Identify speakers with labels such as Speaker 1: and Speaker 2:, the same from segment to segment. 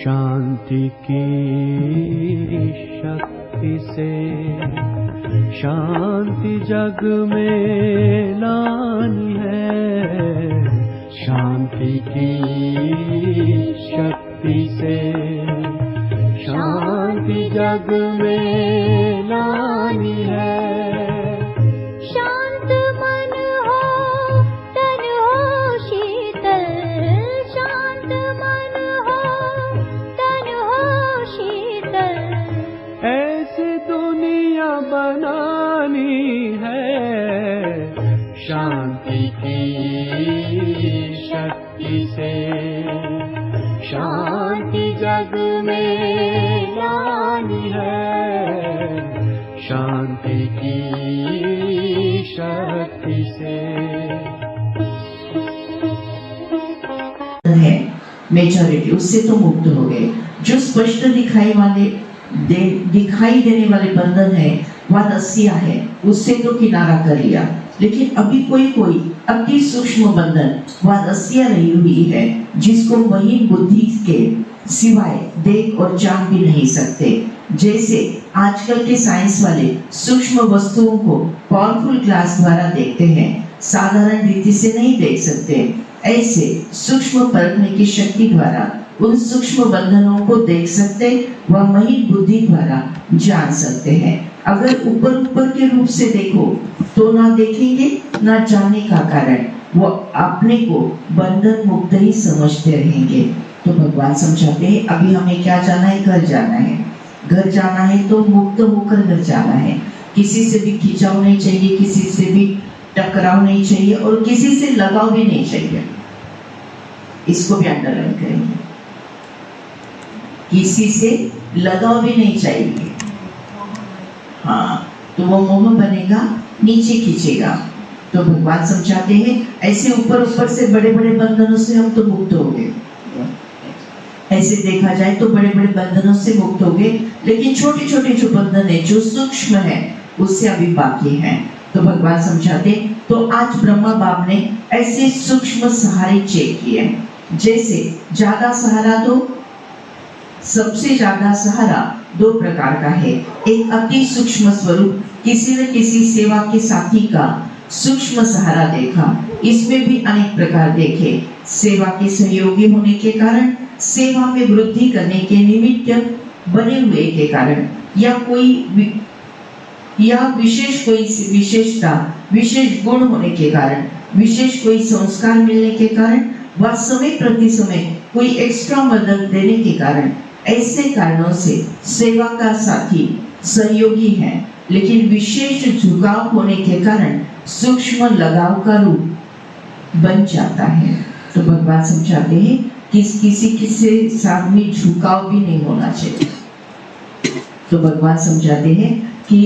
Speaker 1: शांति की शक्ति से शांति जग में लानी है। शांति की शक्ति से शांति जग में लानी है।
Speaker 2: शांत मन हो तन हो शीतल, शांत मन हो तन हो शीतल।
Speaker 1: ऐसी दुनिया बनानी है। शांति की शक्ति से शांति जग में लानी है। शांति की शक्ति से
Speaker 3: है मेजॉरिटी, उससे तो मुक्त हो गए। जो स्पष्ट दिखाई देने वाले बंधन है वह दसिया है, उससे तो किनारा कर लिया। लेकिन अभी कोई अति सूक्ष्म बंधन वह दसिया रही हुई है, जिसको महीन बुद्धि के सिवाय देख और जान भी नहीं सकते। जैसे आजकल के साइंस वाले सूक्ष्म वस्तुओं को पावरफुल ग्लास द्वारा देखते हैं, साधारण रीति से नहीं देख सकते। ऐसे सूक्ष्म परखने की शक्ति द्वारा उन सूक्ष्म बंधनों को देख सकते व महीन बुद्धि द्वारा जान सकते हैं। अगर ऊपर के रूप से देखो तो ना देखेंगे ना जाने का कारण, वो अपने को बंधन मुक्त ही समझते रहेंगे। तो भगवान समझाते हैं अभी हमें क्या जाना है, घर जाना है। घर जाना है तो मुक्त होकर घर जाना है। किसी से भी खिंचाव नहीं चाहिए, किसी से भी टकराव नहीं चाहिए और किसी से लगाव भी नहीं चाहिए। इसको भी अंडरलाइन करेंगे, किसी से लगाव भी नहीं चाहिए। हाँ, तो वो मोह बनेगा, नीचे खींचेगा। तो भगवान समझाते हैं ऐसे ऊपर से बड़े बंधनों से हम तो मुक्त हो गए। ऐसे देखा जाए तो बड़े बंधनों से मुक्त हो गए, लेकिन छोटे जो बंधन है जो सूक्ष्म है उससे अभी बाकी है। तो भगवान समझाते तो आज ब्रह्मा बाप ने ऐसे सूक्ष्म सहारे चेक किए। जैसे ज्यादा सहारा तो सबसे ज्यादा सहारा दो प्रकार का है। एक अति सूक्ष्म स्वरूप किसी न किसी सेवा के साथी का सूक्ष्म सहारा देखा। इसमें भी अनेक प्रकार देखे। सेवा के सहयोगी होने के कारण, सेवा में वृद्धि करने के निमित्त बने हुए के कारण, या विशेष कोई विशेषता, विशेष गुण होने के कारण, विशेष कोई संस्कार मिलने के कारण, व समय प्रति समय कोई एक्स्ट्रा मदद देने के कारण, ऐसे कारणों से सेवा का साथी सहयोगी है। लेकिन विशेष झुकाव होने के कारण सूक्ष्म लगाव का रूप बन जाता है। तो भगवान समझाते हैं कि किसी के साथ में झुकाव भी नहीं होना चाहिए। तो भगवान समझाते हैं कि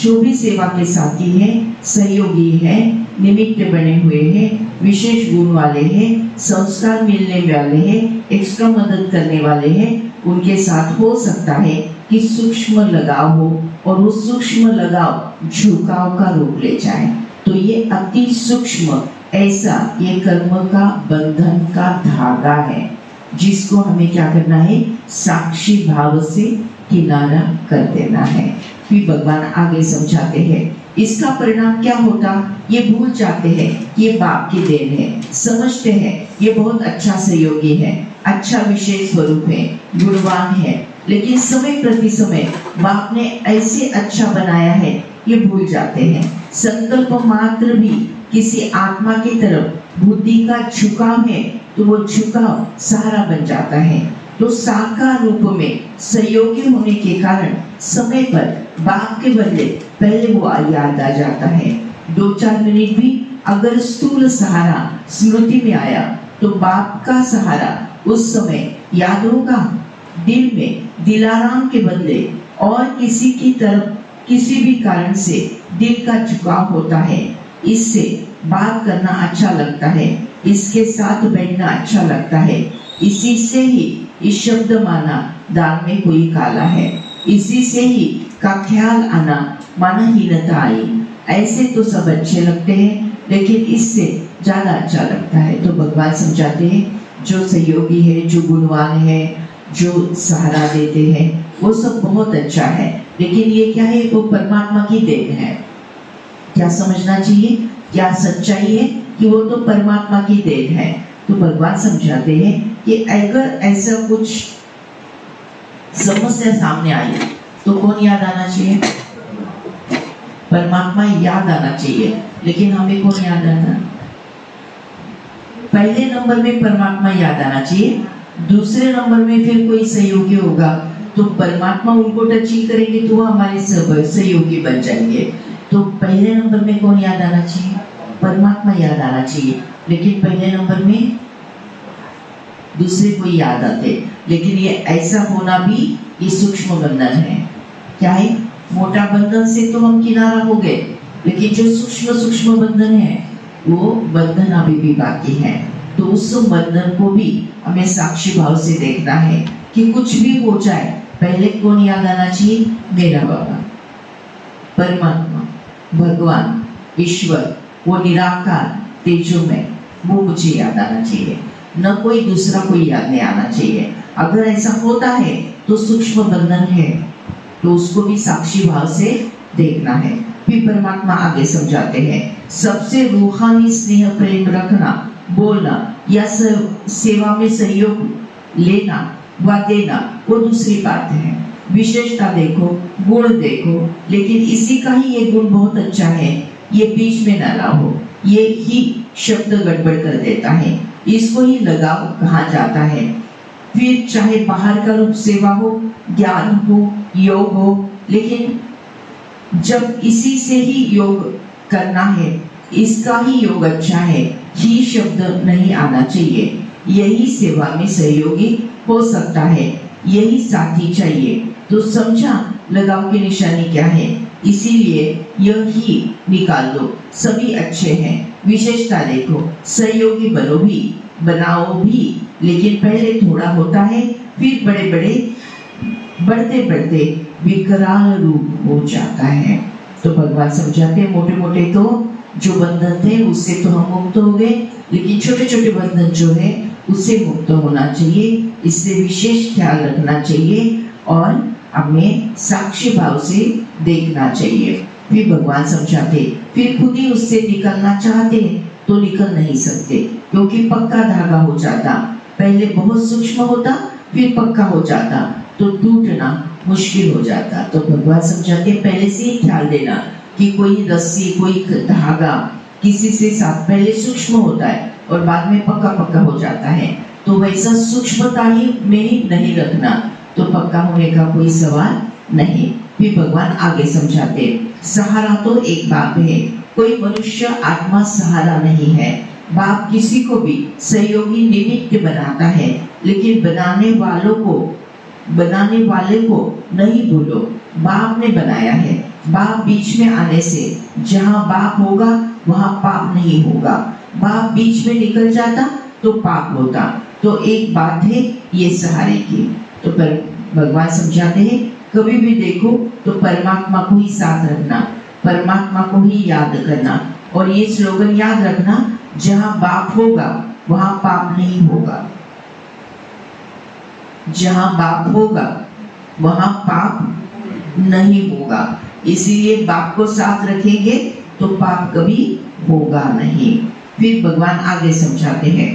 Speaker 3: जो भी सेवा के साथी हैं, सहयोगी हैं, निमित्त बने हुए हैं, विशेष गुण वाले हैं, संस्कार मिलने वाले हैं, एक्स्ट्रा मदद करने वाले हैं, उनके साथ हो सकता है कि सूक्ष्म लगाव हो और वो सूक्ष्म लगाव झुकाव का रूप ले जाए। तो ये अति सूक्ष्म ऐसा ये कर्म का बंधन का धागा है, जिसको हमें क्या करना है, साक्षी भाव से किनारा कर देना है। फिर भगवान आगे समझाते हैं इसका परिणाम क्या होता, ये भूल जाते हैं ये बाप की देन है। समझते हैं ये बहुत अच्छा सहयोगी है, अच्छा विशेष स्वरूप है, गुणवान है, लेकिन समय प्रति समय बाप ने ऐसे अच्छा बनाया है ये भूल जाते हैं। संकल्प मात्र भी किसी आत्मा की तरफ बुद्धि का झुकाव है तो वो झुकाव सहारा बन जाता है। तो साकार रूप में सहयोगी होने के कारण समय पर बाप के बदले पहले वो याद आ जाता है। 2-4 मिनट भी अगर स्थूल सहारा स्मृति में आया तो बाप का सहारा उस समय याद होगा। दिल में दिलाराम के बदले और किसी की तरफ किसी भी कारण से दिल का झुकाव होता है। इससे बात करना अच्छा लगता है, इसके साथ बैठना अच्छा लगता है। इसी से ही इस शब्द माना दाल में कोई काला है, इसी से ही का ख्याल आना माना हीनता आई। ऐसे तो सब अच्छे लगते हैं, लेकिन इससे ज्यादा अच्छा लगता है। तो भगवान समझाते हैं जो सहयोगी है, जो गुणवान है, जो सहारा देते हैं वो सब बहुत अच्छा है, लेकिन ये क्या है, वो परमात्मा की देन है। क्या समझना चाहिए, क्या सच्चाई है कि वो तो परमात्मा की देन है। तो भगवान समझाते हैं कि अगर ऐसा कुछ समस्या सामने आई तो कौन याद आना चाहिए? परमात्मा याद आना चाहिए, लेकिन हमें कौन याद आना? पहले नंबर में परमात्मा याद आना चाहिए, दूसरे नंबर में फिर कोई सहयोगी होगा तो परमात्मा उनको टचिंग करेंगे तो वो हमारे सहयोगी बन जाएंगे। तो पहले नंबर में कौन याद आना चाहिए? परमात्मा याद आना चाहिए, लेकिन पहले नंबर में दूसरे कोई याद आते। लेकिन ये ऐसा होना भी ये सूक्ष्म बंधन है। क्या है? मोटा बंधन से तो हम किनारा हो गए, लेकिन जो सूक्ष्म सूक्ष्म बंधन है वो बंधन अभी भी बाकी है। तो उस बंधन को भी हमें साक्षी भाव से देखना है कि कुछ भी हो जाए पहले कौन याद आना चाहिए? मेरा बाबा, परमात्मा, भगवान, ईश्वर, वो निराकार तेजोमय, वो मुझे याद आना चाहिए, न कोई दूसरा कोई याद नहीं आना चाहिए। अगर ऐसा होता है तो सूक्ष्म बंधन है, तो उसको भी साक्षी भाव से देखना है। फिर परमात्मा आगे समझाते हैं, सबसे रूहानी स्नेह प्रेम रखना, बोलना या सेवा में सहयोग लेना व देना वो दूसरी बात है। विशेषता देखो, गुण देखो, लेकिन इसी का ही ये गुण बहुत अच्छा है, ये बीच में न लाओ, ये ही शब्द गड़बड़ कर देता है, इसको ही लगाव कहा जाता है। फिर चाहे बाहर का रूप सेवा हो, ज्ञान हो, योग हो, लेकिन जब इसी से ही योग करना है, इसका ही योग अच्छा है, ही शब्द नहीं आना चाहिए। यही सेवा में सहयोगी हो सकता है, यही साथी चाहिए। तो समझा लगाव की निशानी क्या है, इसीलिए यह ही निकाल दो, सभी अच्छे हैं। विशेषता देखो, सहयोगी बनो भी, बनाओ भी, लेकिन पहले थोड़ा होता है, फिर बड़े बड़े बढ़ते बढ़ते विकराल रूप हो जाता है। तो भगवान समझाते हैं, मोटे मोटे तो जो बंधन थे उससे तो हम मुक्त हो गए, लेकिन छोटे छोटे बंधन जो है उससे मुक्त होना चाहिए, इससे विशेष ख्याल रखना चाहिए और हमें साक्षी भाव से देखना चाहिए। फिर भगवान समझाते, फिर खुद ही उससे निकलना चाहते तो निकल नहीं सकते, क्योंकि पक्का धागा हो जाता, पहले बहुत सूक्ष्म होता फिर पक्का हो जाता तो टूटना मुश्किल हो जाता। तो भगवान समझाते पहले से ही ख्याल देना कि कोई रस्सी, कोई धागा किसी से साथ पहले सूक्ष्म होता है और बाद में पक्का पक्का हो जाता है, तो वैसा सूक्ष्मता ही में ही नहीं रखना, तो पक्का होने का कोई सवाल नहीं। फिर भगवान आगे समझाते, सहारा तो एक बाप है, कोई मनुष्य आत्मा सहारा नहीं है। बाप किसी को भी सहयोगी निमित्त बनाता है, लेकिन बनाने वाले को नहीं भूलो, बाप ने बनाया है। बाप बीच में आने से जहाँ बाप होगा वहाँ पाप नहीं होगा, बाप बीच में निकल जाता तो पाप होता। तो एक बात है ये सहारे की। तो भगवान समझाते हैं, कभी भी देखो तो परमात्मा को ही साथ रखना, परमात्मा को ही याद करना, और ये स्लोगन याद रखना, जहाँ बाप होगा वहाँ पाप नहीं होगा, जहाँ बाप होगा वहाँ पाप नहीं होगा। इसीलिए बाप को साथ रखेंगे तो पाप कभी होगा नहीं। फिर भगवान आगे समझाते हैं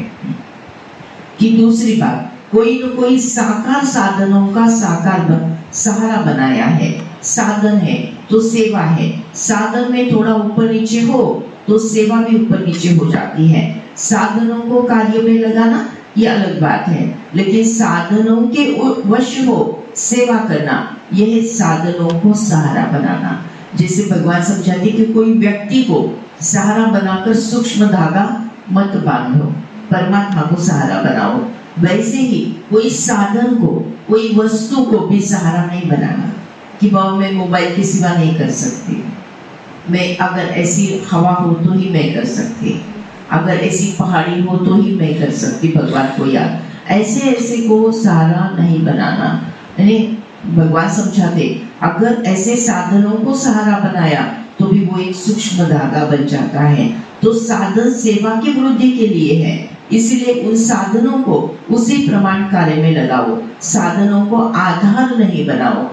Speaker 3: कि दूसरी बात, कोई न कोई साकार साधनों का सहारा बनाया है। साधन है तो सेवा है, साधन में थोड़ा ऊपर नीचे हो तो सेवा भी ऊपर नीचे हो जाती है। साधनों को कार्य में लगाना ये अलग बात है, लेकिन साधनों के वश हो सेवा करना, यह साधनों को सहारा बनाना। जैसे भगवान समझाते कि कोई व्यक्ति को सहारा बनाकर सूक्ष्म धागा मत बांधो, परमात्मा को सहारा बनाओ। वैसे ही कोई साधन को, कोई वस्तु को भी सहारा नहीं बनाना कि बाबा मैं मोबाइल के सिवा नहीं कर सकती, मैं अगर ऐसी हवा हो तो ही मैं कर सकती, अगर ऐसी पहाड़ी हो तो ही मैं कर सकती भगवान को याद, ऐसे को सहारा नहीं बनाना। यानी भगवान समझाते, अगर ऐसे साधनों को सहारा बनाया तो भी वो एक सूक्ष्म धागा बन जाता है तो साधन सेवा की वृद्धि के लिए है, इसलिए उन साधनों को उसी प्रमाण कार्य में लगाओ। साधनों को आधार नहीं बनाओ।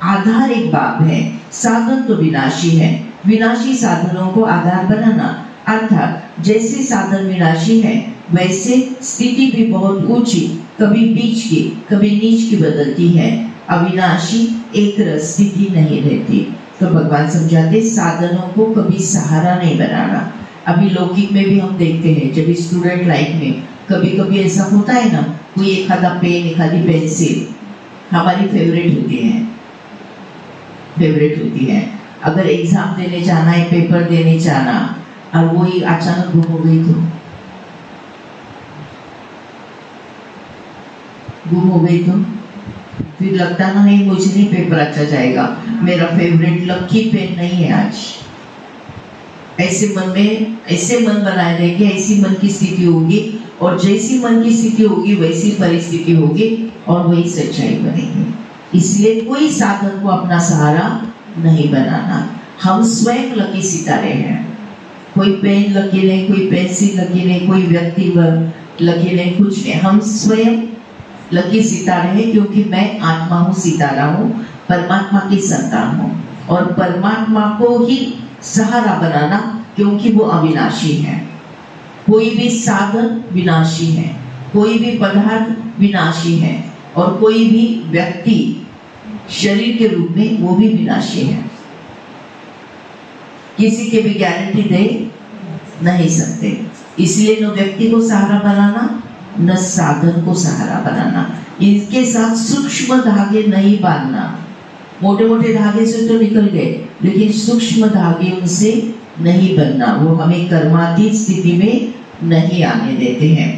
Speaker 3: आधार एक बाप है, साधन तो विनाशी है। विनाशी साधनों को आधार बनाना, अर्थात जैसे साधन विनाशी है वैसे स्थिति भी बहुत ऊंची, कभी बीच की कभी नीच की बदलती है। अविनाशी एक रस स्थिति नहीं रहती। तो भगवान समझाते साधनों को कभी सहारा नहीं बनाना। अभी लौकिक में भी हम देखते हैं, जब स्टूडेंट लाइफ में कभी कभी ऐसा होता है ना, कोई एक आधा पेन एक आधी पेंसिल हमारी फेवरेट होती है। अगर एग्जाम देने जाना है, पेपर देने जाना, और वो ही अचानक गुम हो गई तो फिर लगता ना नहीं मुझे नहीं पेपर अच्छा जाएगा, मेरा फेवरेट लकी पेन नहीं है आज। ऐसे मन बनाए रहेंगे, ऐसी मन की स्थिति होगी, और जैसी मन की स्थिति होगी वैसी परिस्थिति होगी और वही सच्चाई बनेगी। इसलिए कोई साधन को अपना सहारा नहीं बनाना। हम स्वयं लकी सितारे हैं। कोई पेन लकी नहीं, कोई पेंसिल लकी नहीं, कोई व्यक्ति लकी नहीं, कुछ नहीं। हम स्वयं लकी सितारे हैं, क्योंकि मैं आत्मा हूँ, सितारा हूँ, परमात्मा की संतान हूँ। और परमात्मा को ही सहारा बनाना, क्योंकि वो अविनाशी है। कोई भी साधन विनाशी है, कोई भी पदार्थ विनाशी है, और कोई भी व्यक्ति शरीर के रूप में वो भी विनाशी है। किसी के भी गारंटी दे नहीं सकते। इसलिए न व्यक्ति को सहारा बनाना, न साधन को सहारा बनाना। इनके साथ सूक्ष्म धागे नहीं बांधना। मोटे मोटे धागे से तो निकल गए, लेकिन सूक्ष्म धागे उनसे नहीं बनना। वो हमें कर्मातीत स्थिति में नहीं आने देते हैं।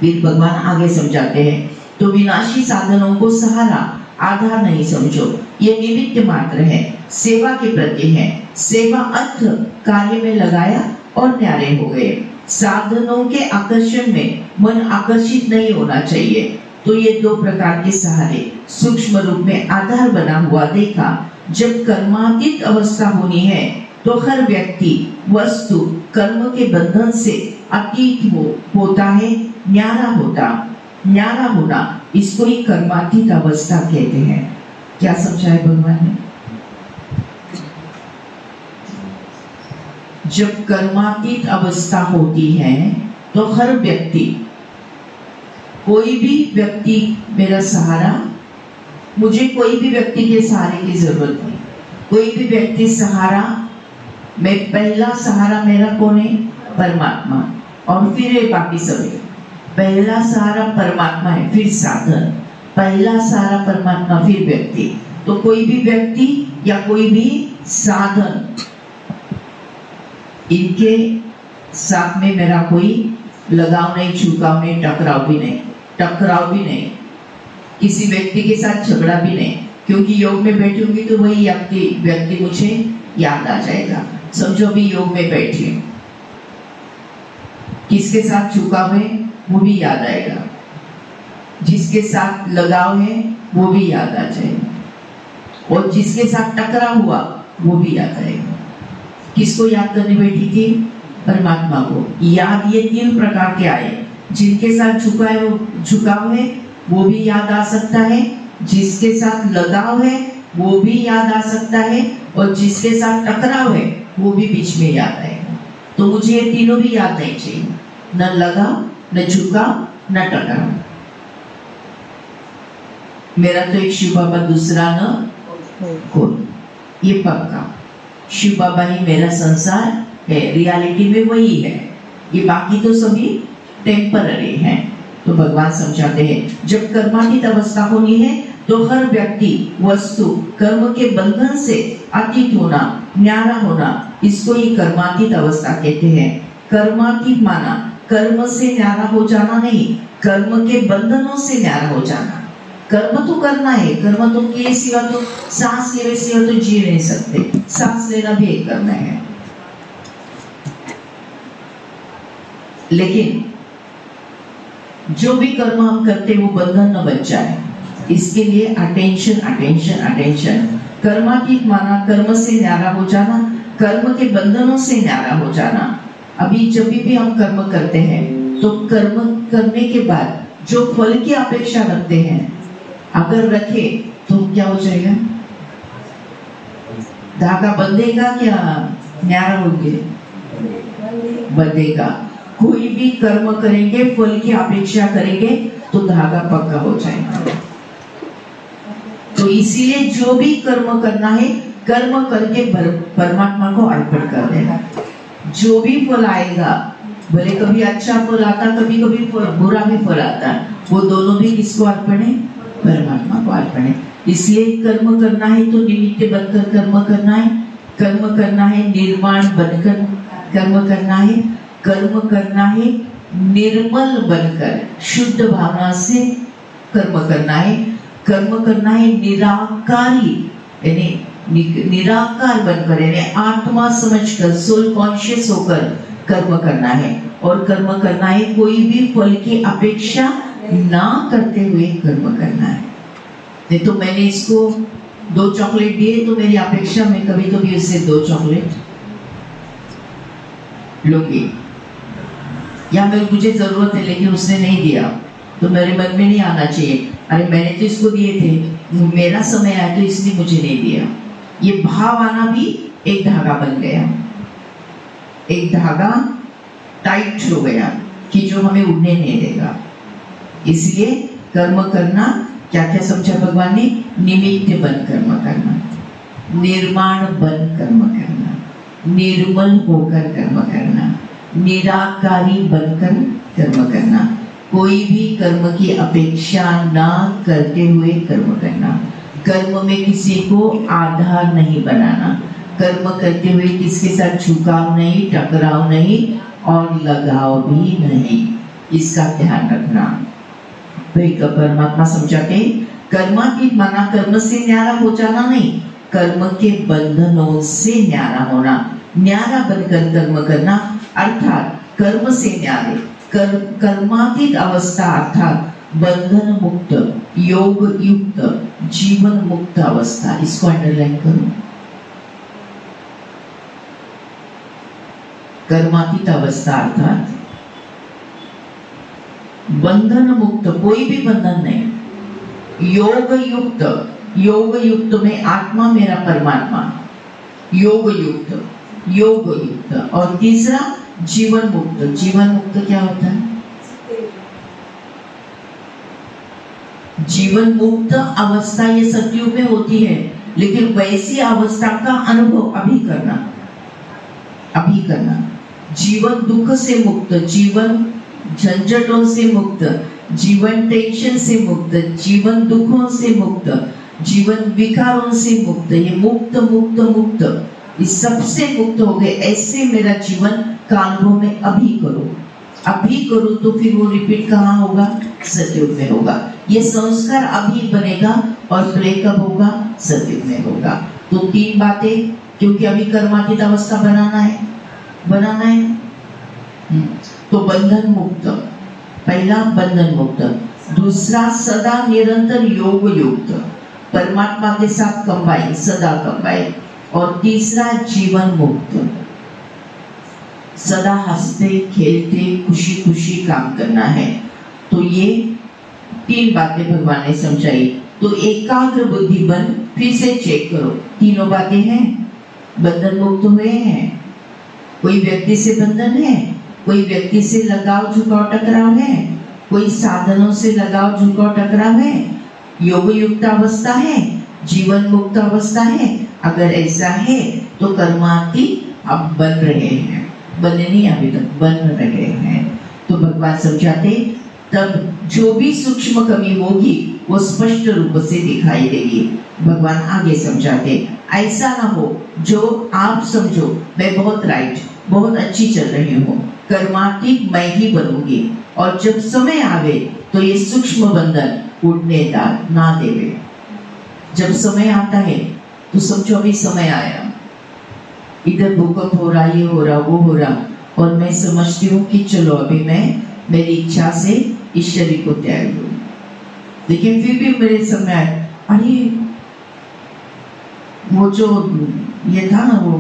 Speaker 3: फिर भगवान आगे समझाते हैं, तो विनाशी साधनों को सहारा आधार नहीं समझो, ये निमित्त मात्र है, सेवा के प्रति है। सेवा अर्थ कार्य में लगाया और न्यारे हो गए। साधनों के आकर्षण में मन आकर्षित नहीं होना चाहिए। तो ये दो प्रकार के सहारे सूक्ष्म रूप में आधार बना हुआ देखा। जब कर्मातीत अवस्था होनी है तो हर व्यक्ति वस्तु कर्म के बंधन से अतीत होता है, न्यारा होना, इसको ही कर्मातीत अवस्था कहते हैं। क्या समझा है भगवान ने? जब कर्मातीत अवस्था होती है तो हर व्यक्ति, कोई भी व्यक्ति मेरा सहारा, मुझे कोई भी व्यक्ति के सहारे की जरूरत नहीं। कोई भी व्यक्ति सहारा, मैं पहला सहारा मेरा कौन है? परमात्मा। और फिर ये बाकी सभी। पहला सहारा परमात्मा है, फिर साधन। पहला सहारा परमात्मा, फिर व्यक्ति। तो कोई भी व्यक्ति या कोई भी साधन, इनके साथ में मेरा कोई लगाव नहीं, झुकाव नहीं, टकराव भी नहीं, किसी व्यक्ति के साथ झगड़ा भी नहीं। क्योंकि योग में बैठी होंगी तो वही व्यक्ति मुझे याद आ जाएगा। समझो भी योग में बैठी, किसके साथ झुकाव है वो भी याद आएगा, जिसके साथ लगाव है वो भी याद आ जाएगा, और जिसके साथ टकराव हुआ वो भी याद आएगा। किसको याद करने बैठी थी? परमात्मा को। याद ये तीन प्रकार के आए। जिनके साथ झुकाव है वो भी याद आ सकता है, जिसके साथ लगाव है वो भी याद आ सकता है, और जिसके साथ टकराव है वो भी बीच में याद आएगा। तो मुझे ये तीनों भी याद नहीं चाहिए, न लगाव, न झुकाव, न टकराव। मेरा तो एक शिव बाबा, दूसरा न कोई। ये पक्का शिव बाबा ही मेरा संसार है, रियलिटी में वही है। ये बाकी तो सभी टेम्पररी हैं। तो भगवान समझाते हैं, जब कर्मातीत अवस्था होनी है तो हर व्यक्ति वस्तु कर्म के बंधन से अतीत होना, न्यारा होना, इसको ही कर्मातीत अवस्था कहते हैं। कर्मातीत माना कर्म से न्यारा हो जाना नहीं, कर्म के बंधनों से न्यारा हो जाना। कर्म तो करना है, कर्म तो किए सिवा तो, सांस लेने सिवा तो जी नहीं सकते। सांस लेना भी एक कर्म है। लेकिन जो भी कर्म हम करते वो बंधन न बन जाए, इसके लिए अटेंशन। कर्मातीत माना कर्म से न्यारा हो जाना, कर्म के बंधनों से न्यारा हो जाना। अभी जब भी हम कर्म करते हैं तो कर्म करने के बाद जो फल की अपेक्षा रखते हैं, अगर रखे तो क्या हो जाएगा? धागा बंधेगा क्या न्यारा होंगे? बंधेगा। कोई भी कर्म करेंगे, फल की अपेक्षा करेंगे तो धागा पक्का हो जाएगा। तो इसीलिए जो भी कर्म करना है, कर्म करके परमात्मा को अर्पण कर देना। जो भी फल आएगा, भले कभी अच्छा फल आता, कभी कभी बुरा भी फल आता, वो दोनों भी किसको अर्पण है? परमात्मा को अर्पण है। इसलिए कर्म करना है तो निमित्त बनकर कर्म करना है, कर्म करना है निर्माण बनकर कर्म करना है, कर्म करना है निर्मल बनकर शुद्ध भावना से कर्म करना है, कर्म करना है निराकारी यानी निराकार बनकर यानी आत्मा समझकर सोल कॉन्शियस होकर कर्म करना है, और कर्म करना है कोई भी फल की अपेक्षा ना करते हुए कर्म करना है। नहीं तो मैंने इसको 2 चॉकलेट दिए तो मेरी अपेक्षा में कभी कभी उससे 2 चॉकलेट लूंगी, या मुझे जरूरत है लेकिन उसने नहीं दिया तो मेरे मन में नहीं आना चाहिए, अरे मैंने तो इसको दिए थे, मेरा समय आया तो इसने मुझे नहीं दिया। ये भाव आना भी एक धागा बन गया, एक धागा टाइट हो गया कि जो हमें उड़ने नहीं देगा। इसलिए कर्म करना क्या क्या समझा भगवान ने? निमित्त बन कर्म करना, निर्माण बन कर्म करना, निर्मल होकर कर्म करना, निराकारी बनकर कर्म करना, कोई भी कर्म की अपेक्षा ना करते हुए कर्म करना, कर्म में किसी को आधार नहीं बनाना, कर्म करते हुए किसके साथ झुकाव नहीं, टकराव नहीं और लगाव भी नहीं, इसका ध्यान रखना। तो परमात्मा समझाते कर्मातीत माना कर्म से न्यारा हो जाना नहीं, कर्म के बंधनों से न्यारा होना, न्यारा बनकर कर्म करना अर्थात कर्म से न्यारे, कर्मातीत अवस्था अर्थात बंधन मुक्त, योग युक्त, जीवन मुक्त अवस्था। इसको अंडरलाइन करो। कर्मातीत अवस्था अर्थात बंधन मुक्त, कोई भी बंधन नहीं, योग युक्त, योग युक्त में आत्मा मेरा परमात्मा, योग युक्त, योग युक्त, और तीसरा जीवन मुक्त। जीवन मुक्त क्या होता है? जीवन मुक्त अवस्था ये सतयुग में होती है, लेकिन वैसी अवस्था का अनुभव अभी करना, अभी करना। जीवन दुख से मुक्त, जीवन झंझटों से मुक्त, जीवन टेंशन से मुक्त, जीवन दुखों से मुक्त, जीवन विकारों से मुक्त, ये मुक्त मुक्त मुक्त, इस सबसे मुक्त हो गए। ऐसे मेरा जीवन का अनुभव में अभी करो, अभी करो तो फिर वो रिपीट कहाँ होगा? सतयुग में होगा। ये संस्कार अभी बनेगा और प्ले कब होगा? सतयुग में होगा। तो 3 बातें, क्योंकि अभी कर्मातीत अवस्था बनाना है, बनाना है। तो बंधन मुक्त, पहला बंधन मुक्त, दूसरा सदा निरंतर योग युक्त, परमात्मा के साथ कंबाइन, सदा कंबाइन, और तीसरा जीवन मुक्त, सदा हंसते खेलते खुशी खुशी काम करना है। तो ये 3 बातें भगवान ने समझाई। तो एकाग्र बुद्धि बन, फिर से चेक करो, तीनों बातें हैं, बंधन मुक्त हुए हैं, कोई व्यक्ति से बंधन है, कोई व्यक्ति से लगाव झुकाव टकराव है, कोई साधनों से लगाव झुकाव टकराव है, योग युक्त अवस्था है, जीवन मुक्त अवस्था है। अगर ऐसा है तो कर्मातीत अब बन रहे हैं, बने नहीं अभी तक, बन रहे हैं। तो भगवान समझाते तब जो भी सूक्ष्म कमी होगी वो स्पष्ट रूप से दिखाई देगी। भगवान आगे समझाते ऐसा ना हो जो आप समझो मैं बहुत राइट, बहुत अच्छी चल रही हूँ, कर्मातीत मैं ही बनूंगी, और जब समय आवे तो ये सूक्ष्म बंधन उड़ने ना देवे। जब समय आता है तो समझो अभी समय आया, इधर भूकंप हो रहा, ये हो रहा, वो हो रहा, और मैं समझती हूँ कि चलो अभी मैं मेरी इच्छा से इस शरीर को त्याग दूं, लेकिन फिर भी मेरे समय अरे वो जो ये था ना, वो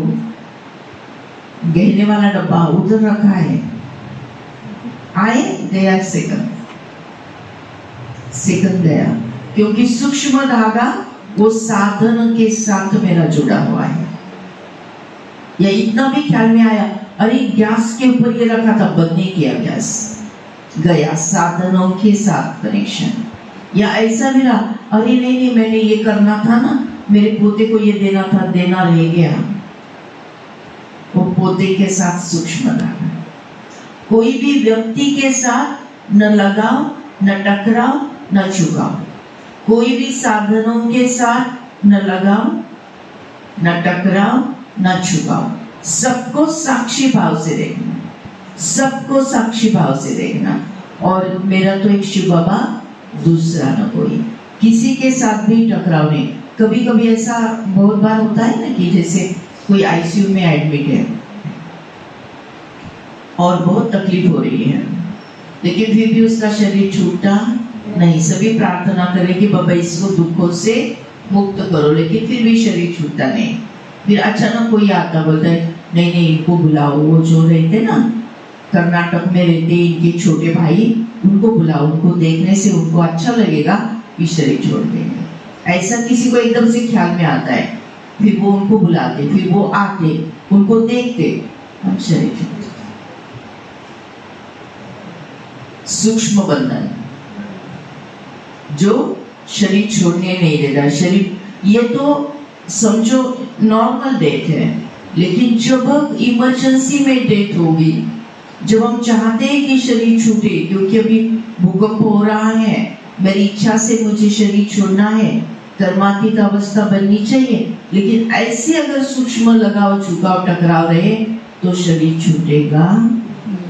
Speaker 3: गहने वाला डब्बा उधर रखा है, आए गया सेकंड गया, क्योंकि सूक्ष्म धागा वो साधन के साथ मेरा जुड़ा हुआ है। या इतना भी ख्याल में आया, अरे गैस के ऊपर ये रखा था, बंद नहीं किया गैस, गया साधनों के साथ कनेक्शन। या ऐसा भी रहा, अरे नहीं मैंने ये करना था ना, मेरे पोते को ये देना था, देना रह गया, वो पोते के साथ सूक्ष्म धागा। कोई भी व्यक्ति के साथ न लगाओ, न टकराओ, न झुकाओ। कोई भी साधनों के साथ न लगाओ, न टकराओ, न झुकाओ। सबको साक्षी भाव से देखना, सबको साक्षी भाव से देखना। और मेरा तो एक शिव बाबा, दूसरा न कोई। किसी के साथ भी टकराव नहीं। कभी कभी ऐसा बहुत बार होता है ना कि जैसे कोई आईसीयू में एडमिट है और बहुत तकलीफ हो रही है, लेकिन फिर भी उसका शरीर छूटता नहीं। सभी प्रार्थना करें कि बाबा इसको दुखों से मुक्त करो, लेकिन फिर भी शरीर छूटता नहीं। फिर अचानक कोई आता, बोलता है नहीं इनको बुलाओ, वो जो रहते ना कर्नाटक में रहते इनके छोटे भाई, उनको बुलाओ, उनको देखने से उनको अच्छा लगेगा, कि शरीर छोड़ देंगे। ऐसा किसी को एकदम से ख्याल में आता है, फिर वो उनको बुलाते, फिर वो आते, उनको देखते, हम शरीर छोड़ते। सूक्ष्म बंधन जो शरीर छोड़ने नहीं देता। शरीर ये तो समझो नॉर्मल डेथ है, लेकिन जब इमरजेंसी में डेथ होगी, जब हम चाहते हैं कि शरीर छूटे, क्योंकि अभी भूकंप हो रहा है, मेरी इच्छा से मुझे शरीर छोड़ना है, कर्मातीत अवस्था बननी चाहिए, लेकिन ऐसे अगर सूक्ष्म लगाव, झुकाव, टकराव रहे तो शरीर छूटेगा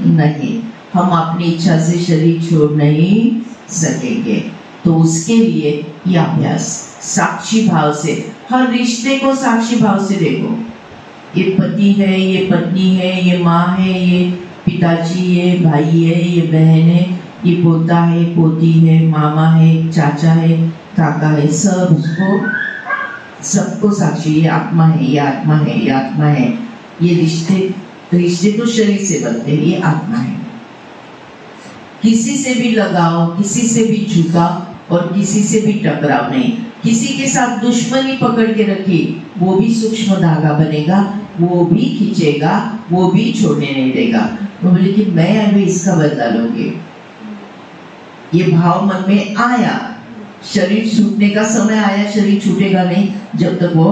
Speaker 3: नहीं। हम अपनी इच्छा से शरीर छोड़ नहीं सकेंगे। तो उसके लिए यह अभ्यास साक्षी भाव से, हर रिश्ते को साक्षी भाव से देखो। ये पति है, ये पत्नी है, ये माँ है, ये पिताजी है, भाई है, ये बहन है, ये पोता है, पोती है, मामा है, चाचा है, काका है, सबको साक्षी। ये आत्मा है, ये आत्मा है, ये आत्मा है। ये रिश्ते तो शरीर से बनते हैं, ये आत्मा है। किसी से भी लगाओ, किसी से भी झुकाओ और किसी से भी टकराव नहीं। किसी के साथ दुश्मनी पकड़ के रखी, वो भी सूक्ष्म धागा बनेगा, वो भी खींचेगा, वो भी छोड़ने नहीं देगा। तो बोले कि मैं अभी इसका बदला लूंगी। ये भाव मन में आया, शरीर छूटने का समय आया, शरीर छूटेगा नहीं जब तक वो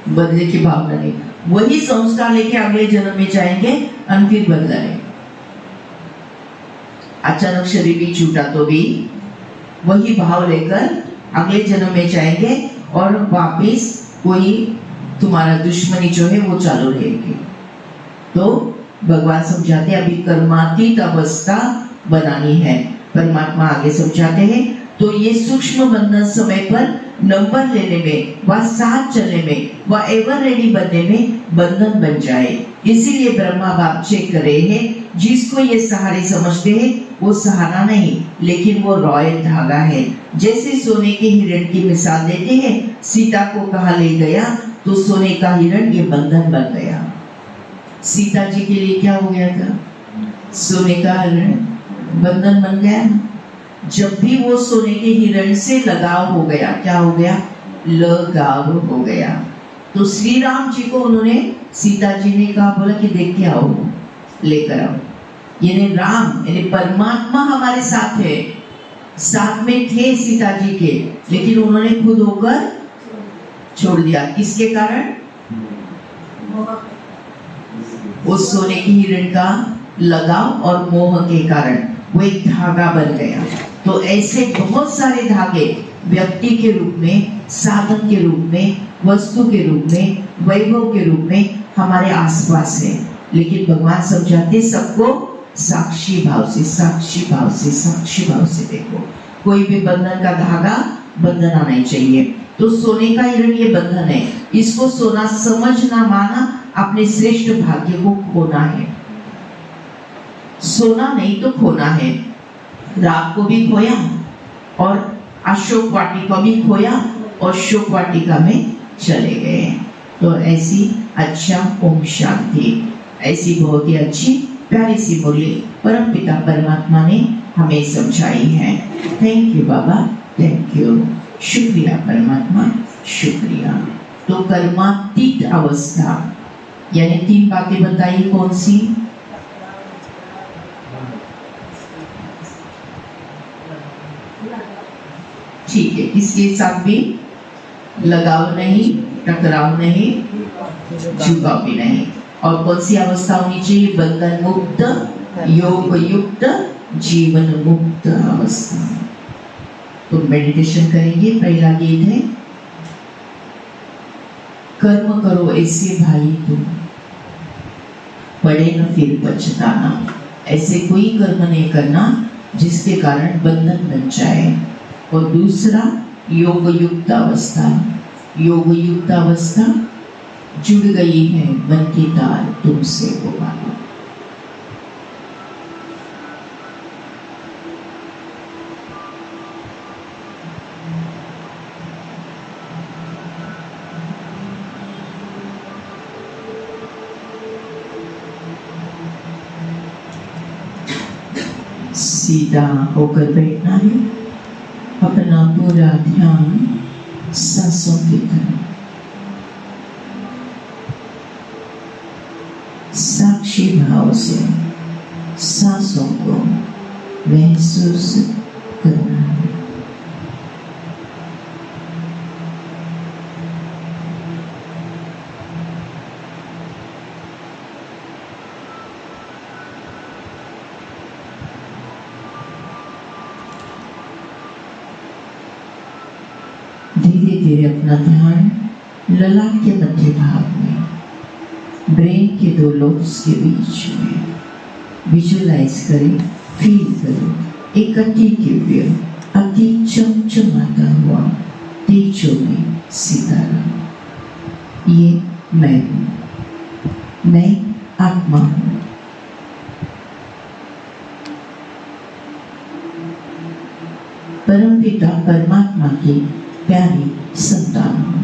Speaker 3: बदले की भावना नहीं। वही संस्कार लेके अगले जन्म में जाएंगे और फिर बदला नहीं। अचानक शरीर भी छूटा तो भी वही भाव लेकर अगले जन्म में जाएंगे और वापिस कोई तुम्हारा दुश्मनी जो है वो चालू रहेगी। तो भगवान समझाते अभी कर्मातीत अवस्था बनानी है। परमात्मा आगे समझाते हैं तो ये सूक्ष्म बंधन समय पर नंबर लेने में व साथ चलने में व एवर रेडी बनने में बंधन बन जाए। इसीलिए ब्रह्मा बाप चेक कर रहे हैं, जिसको ये सहारे समझते हैं वो सहारा नहीं, लेकिन वो रॉयल धागा है। जैसे सोने के हिरण की मिसाल देते हैं, सीता को कहा ले गया तो सोने का हिरण ये बंधन बन गया। सीता जी के लिए क्या हो गया था? सोने का हिरण बंधन बन गया। जब भी वो सोने के हिरण से लगाव हो गया, क्या हो गया? लगाव हो गया। तो श्री राम जी को उन्होंने, सीता जी ने कहा, बोला कि देख के आओ, लेकर आओ। यानी राम यानी परमात्मा हमारे साथ है, साथ में थे सीता जी के, लेकिन उन्होंने खुद होकर छोड़ दिया। किसके कारण? वो सोने की हिरण का लगाव और मोह के कारण वो एक धागा बन गया। तो ऐसे बहुत सारे धागे व्यक्ति के रूप में, साधन के रूप में, वस्तु के रूप में, वैभव के रूप में हमारे आसपास है, लेकिन भगवान समझाते सबको साक्षी भाव से, साक्षी भाव से, साक्षी भाव से देखो। कोई भी बंधन का धागा बंधना नहीं चाहिए। तो सोने का हिरण ये बंधन है, इसको सोना समझना, माना अपने श्रेष्ठ भाग्य को खोना है। सोना नहीं तो खोना है। रात को भी खोया और अशोक वाटिका भी खोया और शोक वाटिका में चले गए। तो ऐसी अच्छा, ओम शांति। ऐसी बहुत ही अच्छी प्यारी सी बोली परम पिता परमात्मा ने हमें समझाई है। थैंक यू बाबा, थैंक यू, शुक्रिया परमात्मा, शुक्रिया। तो कर्मातीत अवस्था यानी 3 बातें बताइए, कौन सी? ठीक है, किसके साथ भी लगाव नहीं, टकराव नहीं, झुकाव भी नहीं। और कौन सी अवस्था होनी चाहिए? बंधन मुक्त, योग युक्त, जीवन मुक्त अवस्था। तो मेडिटेशन करेंगे। पहला गीत है, कर्म करो ऐसे भाई तुम, पड़े न फिर पछताना। ऐसे कोई कर्म नहीं करना जिसके कारण बंधन बन जाए। और दूसरा योग युक्त अवस्था। योग युक्त अवस्था, जुड़ गई है मन की तार तुमसे वो मानो। सीधा होकर बैठना है, अपना पूरा ध्यान सांसों की तरफ, साक्षी भाव से सांसों को महसूस करना है। धीरे धीरे अपना ध्यान ललाट के मध्य भाग में, ब्रेन के 2 लोब्स के बीच में विजुलाइज करें, फील करें एक अति दिव्य, अति चमचमाता हुआ तेजो में सितारा। ये मैं हूँ, मैं आत्मा हूँ। परमपिता परमात्मा की प्यारी संतान हूँ।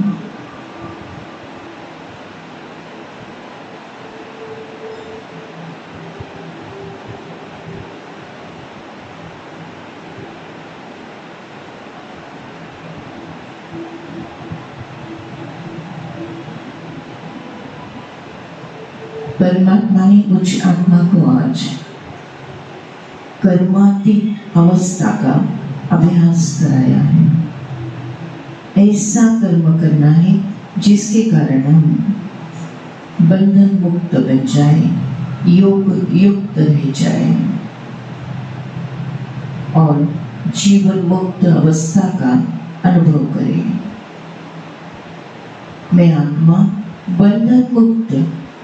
Speaker 3: परमात्मा ने कुछ आत्मा को आज कर्मातीत अवस्था का अभ्यास कराया है। ऐसा कर्म करना है जिसके कारण हम बंधन मुक्त बन जाए, योग युक्त रह जाए और जीवन मुक्त अवस्था का अनुभव करें। मैं आत्मा बंधन मुक्त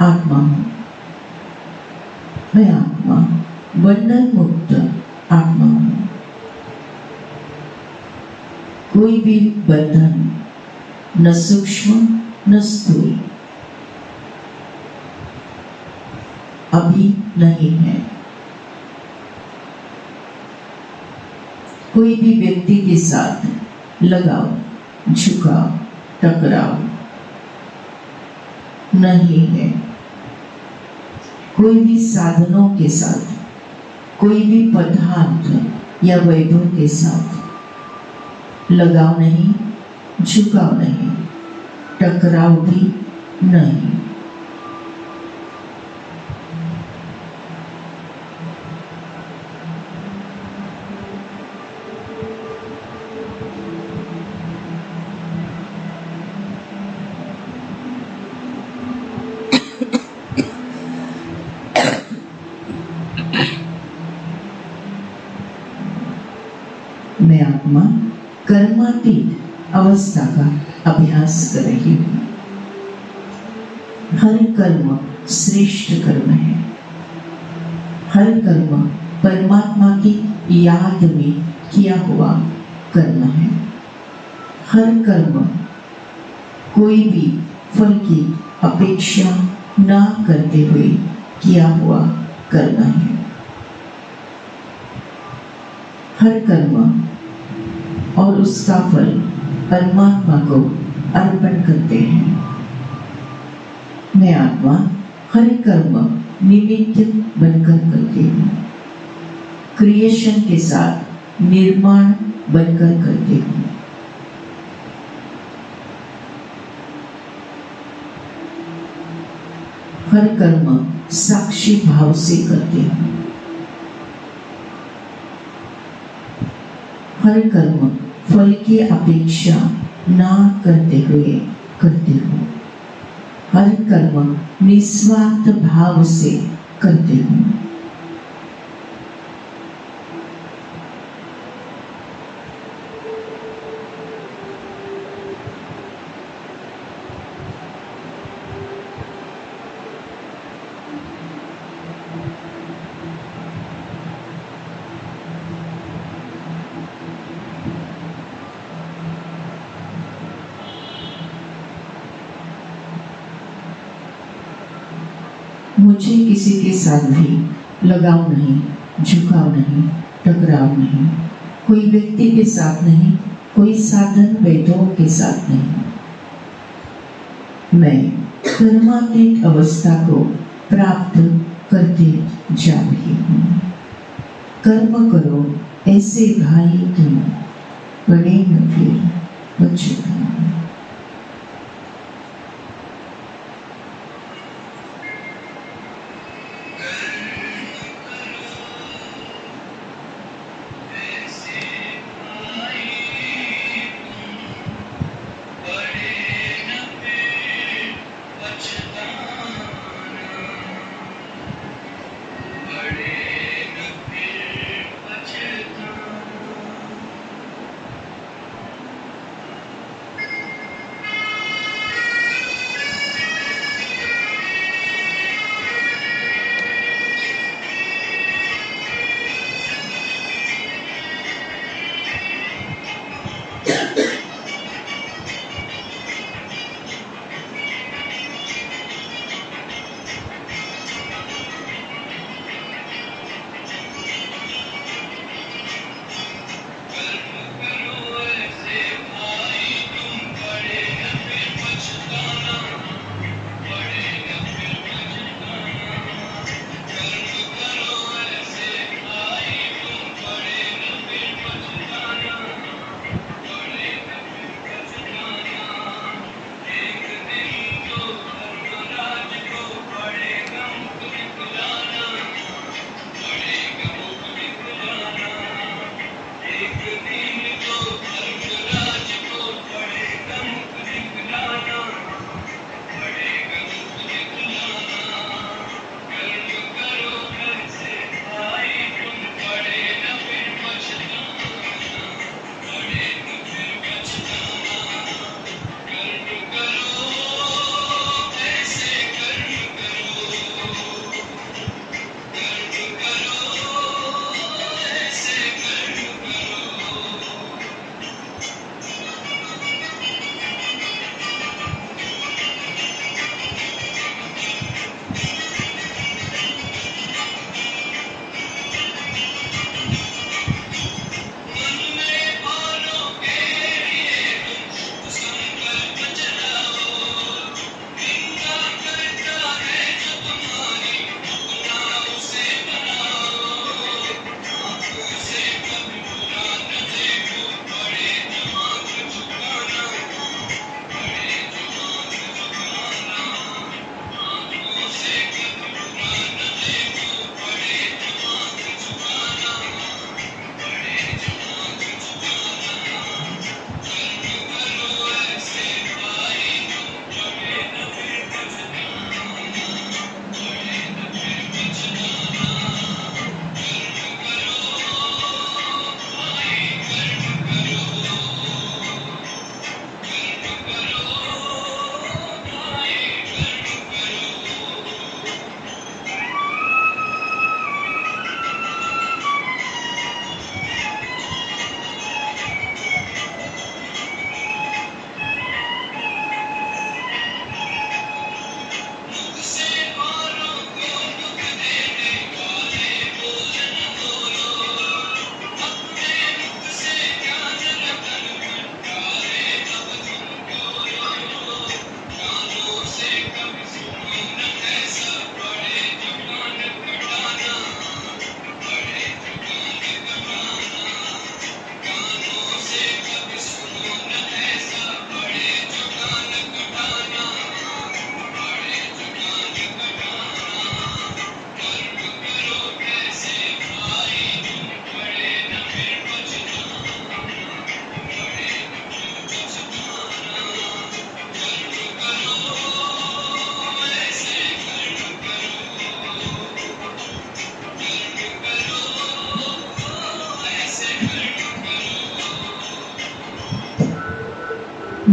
Speaker 3: आत्मा हूँ। मैं आत्मा बंधन मुक्त आत्मा हूँ। कोई भी बंधन न सूक्ष्म न स्थूल अभी नहीं है। कोई भी व्यक्ति के साथ लगाव, झुकाव, टकराव नहीं है। कोई भी साधनों के साथ, कोई भी पदार्थ या वैभव के साथ लगाव नहीं, झुकाव नहीं, टकराव भी नहीं। मैं आत्मा कर्मातीत अवस्था का अभ्यास कर रही हूँ। हर कर्म श्रेष्ठ कर्म है। हर कर्म परमात्मा की याद में किया हुआ कर्म है। हर कर्म कोई भी फल की अपेक्षा ना करते हुए किया हुआ कर्म है। हर कर्म और उसका फल परमात्मा को अर्पण करते हैं। मैं आत्मा हर कर्म निमित्त बनकर करती हूँ, क्रिएशन के साथ निर्माण बनकर करती हूँ। हर कर्म साक्षी भाव से करती हूँ, हर कर्म फल की अपेक्षा ना करते हुए करती हूँ, हर कर्म निस्वार्थ भाव से करती हूँ। मुझे किसी के साथ भी लगाव नहीं, झुकाव नहीं, टकराव नहीं, कोई व्यक्ति के साथ नहीं, कोई साधन वैधों के साथ नहीं। मैं कर्मातीत अवस्था को प्राप्त करते जा रही हूँ। कर्म करो ऐसे भाई तुम, पड़े न फिर पछताना।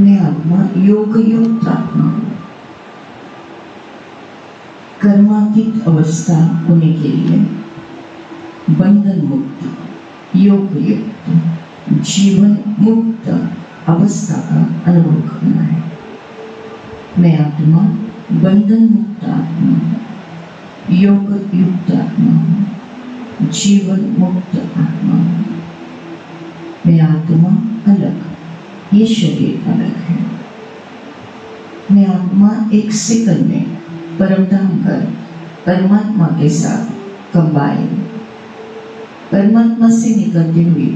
Speaker 3: मैं आत्मा योग युक्त आत्मा हूँ। कर्मातीत अवस्था होने के लिए बंधन मुक्त योग युक्त जीवन मुक्त अवस्था का अनुभव करना है। मैं आत्मा बंधन मुक्त आत्मा हूँ, योग युक्त आत्मा हूँ, जीवन मुक्त आत्मा हूँ। मैं आत्मा अलग, ये शरीर अलग है। मैं आत्मा एक सेकंड में परमधाम कर परमात्मा के साथ कंबाइन, परमात्मा से निकलती हुई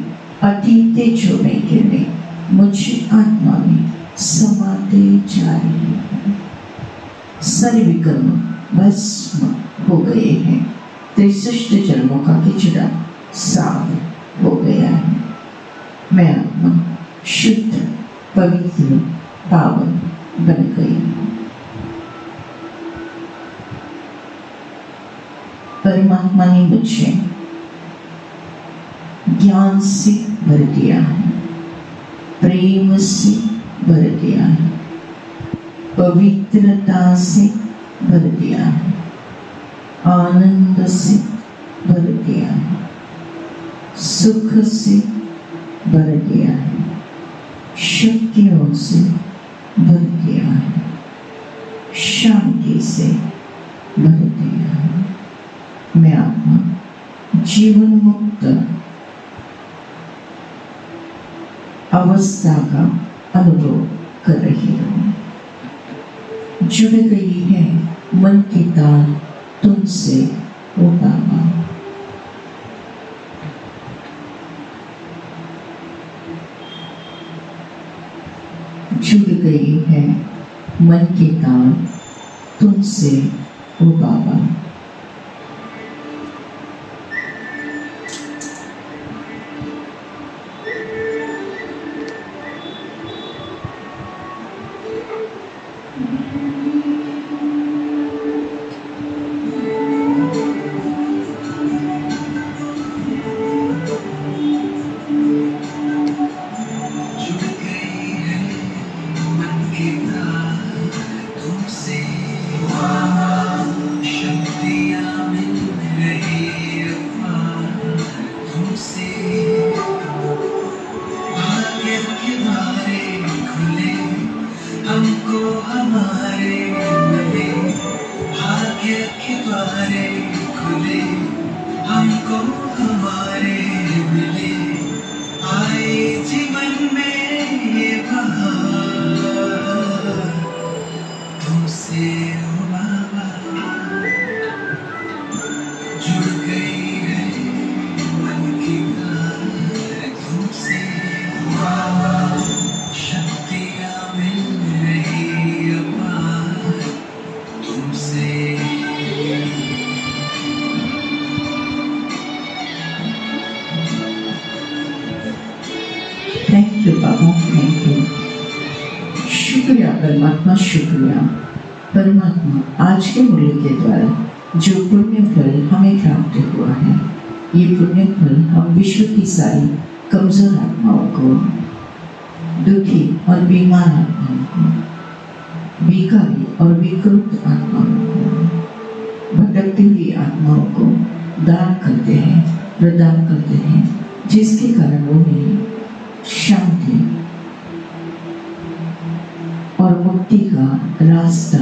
Speaker 3: अतीत जोड़ने के लिए मुझे आत्मा में समाते जा रही है। सारे विकर्म भस्म हो गए हैं। 63 जन्मों का किचड़ा साफ हो गया है। मैं आत्मा शुद्ध पवित्र पावन बन गई हूँ। परमात्मा ने मुझे ज्ञान से भर दिया है, प्रेम से भर दिया है, पवित्रता से भर दिया है, आनंद से भर दिया है, सुख से भर दिया है, शक्तियों से भर दिया है, शांति से भर दिया है। मैं आत्मा जीवन मुक्त अवस्था का अनुभव कर रही हूँ। जुड़ गई है मन की तार तुमसे ओ बाबा। जुड़ गई है मन की तार तुमसे ओ बाबा। थैंक यू बाबा, थैंक यू। शुक्रिया परमात्मा, शुक्रिया परमात्मा। आज के मूल्य के द्वारा जो पुण्य फल हमें प्राप्त हुआ है, ये पुण्य फल हम विश्व की सारी कमजोर आत्माओं को, दुखी और बीमार आत्माओं को, भिखारी और विकृत आत्माओं को, भटकती हुई आत्माओं को दान करते हैं, प्रदान करते हैं, जिसके कारण उन्हें शांति और मुक्ति का रास्ता